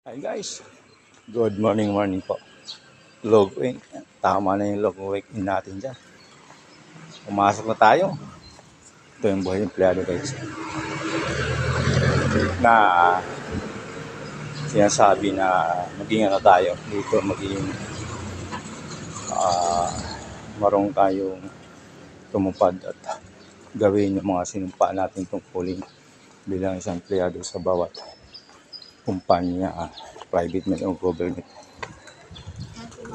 Hi guys, good morning po. Log week, tama na yung log week natin dyan. Pumasok na tayo. Ito yung buhay empleyado guys. Na sinasabi na maging ano tayo dito, maging marunong tayong tumupad at gawin yung mga sinumpa natin tungkulin bilang isang empleyado sa bawat kumpanya, private man o government.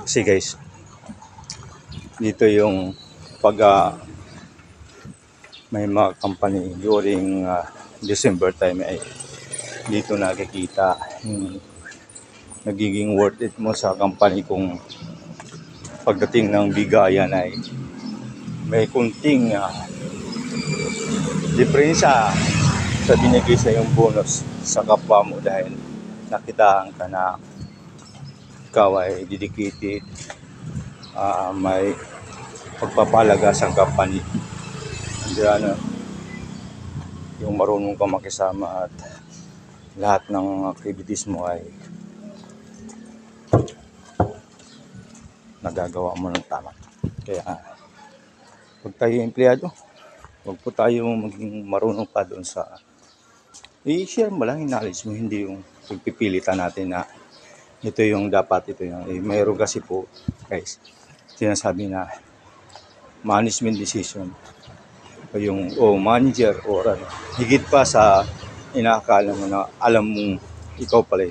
Kasi guys, dito yung pag may mga company during December time ay dito nakikita yung nagiging worth it mo sa company kung pagdating ng bigayan ay may kunting diferensya sa binigay sa yung bonus sa kapwa mo dahil nakitaan ka na ikaw ay dedicated, may pagpapalaga sa company. Diyan, yung marunong ka makisama at lahat ng activities mo ay nagagawa mo ng tama. Kaya pag tayo empleyado, huwag po tayo maging marunong pa doon sa i-share mo lang yung knowledge mo, hindi yung pagpipilitan natin na ito yung dapat, ito yung mayroon kasi po guys sinasabi na management decision o yung manager or higit pa sa inaakala mo na alam mong ikaw pala